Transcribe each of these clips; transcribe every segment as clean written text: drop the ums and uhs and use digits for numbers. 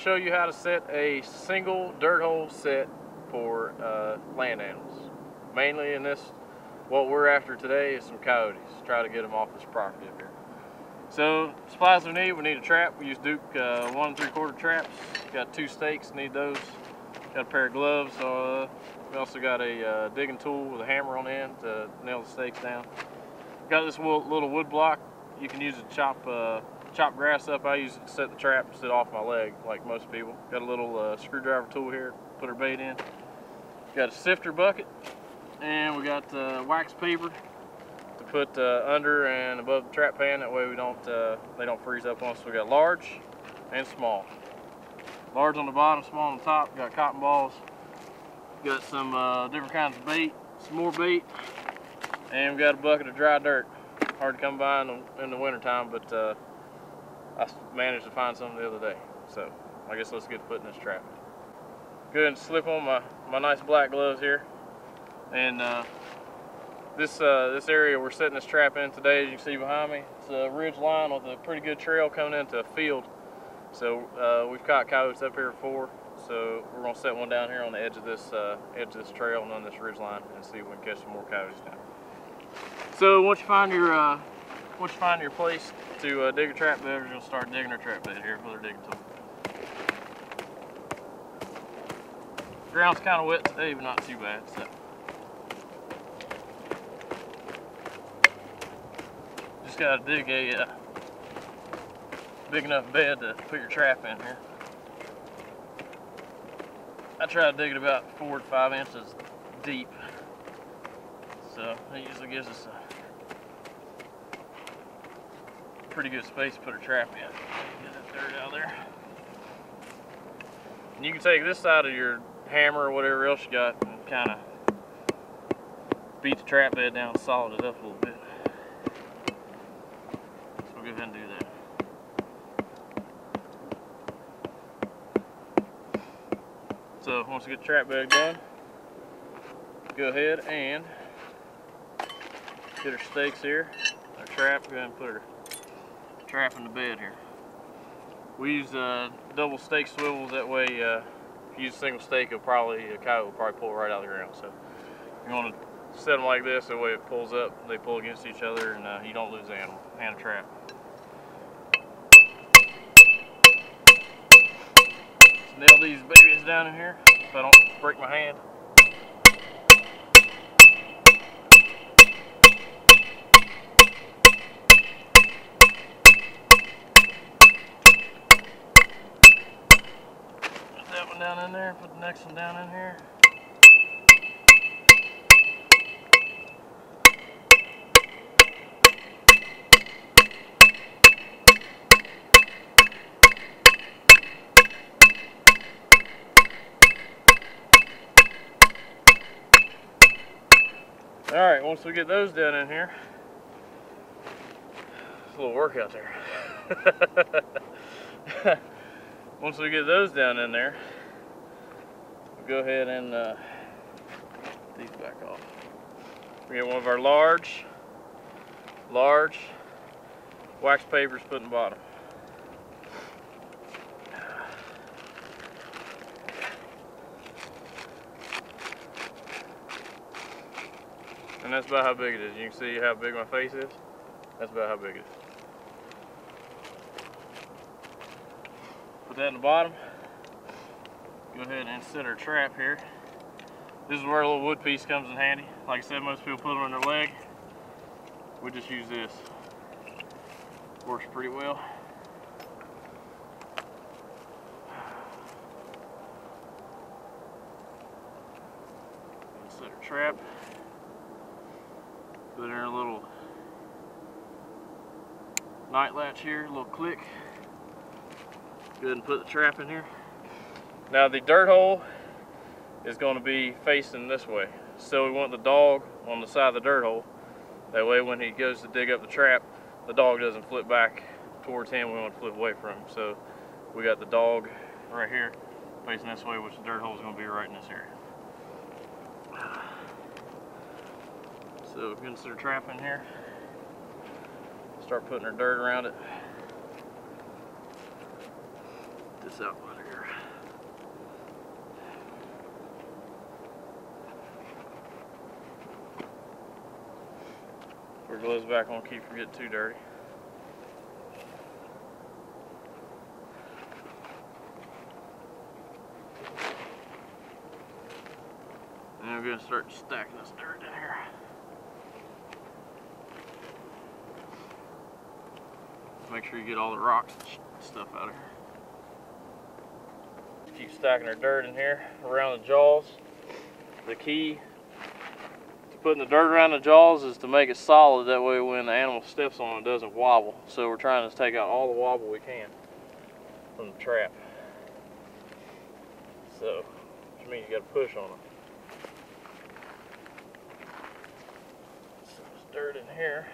show you how to set a single dirt hole set for land animals. Mainly in this, what we're after today is some coyotes. Try to get them off this property up here. So supplies we need a trap. We use Duke 1 3/4 traps. Got 2 stakes, need those. Got a pair of gloves. We also got a digging tool with a hammer on the end to nail the stakes down. Got this little wood block. You can use it to chop grass up. I use it to set the trap and sit off my leg like most people. Got a little screwdriver tool here, put our bait in. Got a sifter bucket, and we got wax paper to put under and above the trap pan. That way we don't they don't freeze up on us. So we got large and small. Large on the bottom, small on the top. Got cotton balls. Got some different kinds of bait, some more bait, and we got a bucket of dry dirt. Hard to come by in the winter time, but I managed to find some the other day. So I guess let's get to putting this trap in. Go ahead and slip on my nice black gloves here. And this area we're setting this trap in today, as you can see behind me, it's a ridge line with a pretty good trail coming into a field. So we've caught coyotes up here before, so we're gonna set one down here on the edge of this trail and on this ridge line and see if we can catch some more coyotes down. So once you find your place to dig a trap bed, we're gonna start digging our trap bed here with our digging tool. Ground's kind of wet today, but not too bad. So just gotta dig a big enough bed to put your trap in here. I try to dig it about 4 to 5 inches deep. So it usually gives us a pretty good space to put our trap in. Get that dirt out of there. And you can take this side of your hammer or whatever else you got and kind of beat the trap bed down and solid it up a little bit. So we'll go ahead and do that. So once we get the trap bed done, go ahead and get our stakes here, our trap. Go ahead and put our trap in the bed here. We use double stake swivels. That way, if you use a single stake, a coyote will probably pull right out of the ground. So you want to set them like this. That way it pulls up, they pull against each other, and you don't lose the animal and a trap. Just nail these babies down in here so I don't break my hand. Down in there, put the next one down in here. Alright, once we get those down in here, it's a little workout there. Once we get those down in there, go ahead and put these back off. We get one of our large wax papers put in the bottom. And that's about how big it is. You can see how big my face is. That's about how big it is. Put that in the bottom. Go ahead and set our trap here. This is where a little wood piece comes in handy. Like I said, most people put them on their leg. We just use this. Works pretty well. Set our trap. Put in our little night latch here, a little click. Go ahead and put the trap in here. Now the dirt hole is going to be facing this way. So we want the dog on the side of the dirt hole. That way when he goes to dig up the trap, the dog doesn't flip back towards him. We want to flip away from him. So we got the dog right here facing this way, which the dirt hole is going to be right in this area. So we're going to set our trap in here. Start putting our dirt around it. Get this out under here. gloves back on, keep from getting too dirty. And we're going to start stacking this dirt in here. Make sure you get all the rocks and stuff out of here. Keep stacking our dirt in here around the jaws. The key to putting the dirt around the jaws is to make it solid. That way when the animal steps on it, it doesn't wobble. So we're trying to take out all the wobble we can from the trap. So, which means you got to push on it. So there's dirt in here.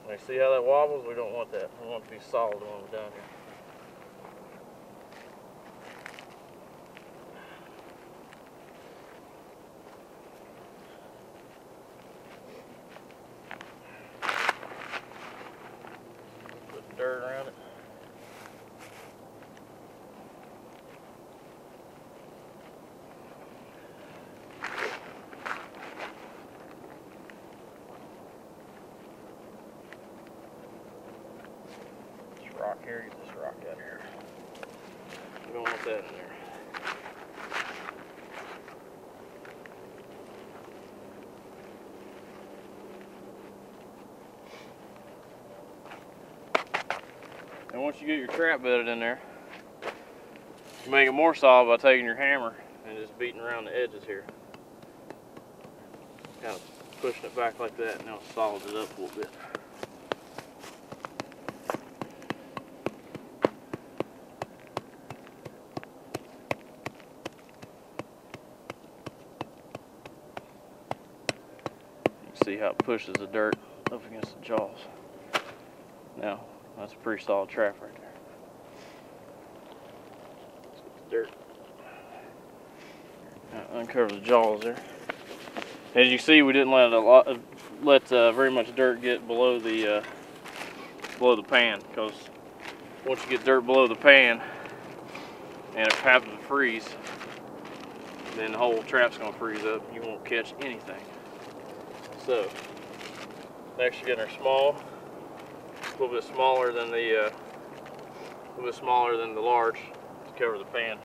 You see how that wobbles? We don't want that. We want it to be solid when we're down here. Put the dirt around it. Rock here, get this rock out of here. We don't want that in there. And once you get your trap bedded in there, you make it more solid by taking your hammer and just beating around the edges here. Kind of pushing it back like that, and it'll solid it up a little bit. See how it pushes the dirt up against the jaws. Now, that's a pretty solid trap right there. Let's get the dirt. Now, uncover the jaws there. As you see, we didn't let very much dirt get below the pan, because once you get dirt below the pan and it happens to freeze, then the whole trap's going to freeze up. You won't catch anything. So, next you're getting her small, a little bit smaller than the large to cover the pan.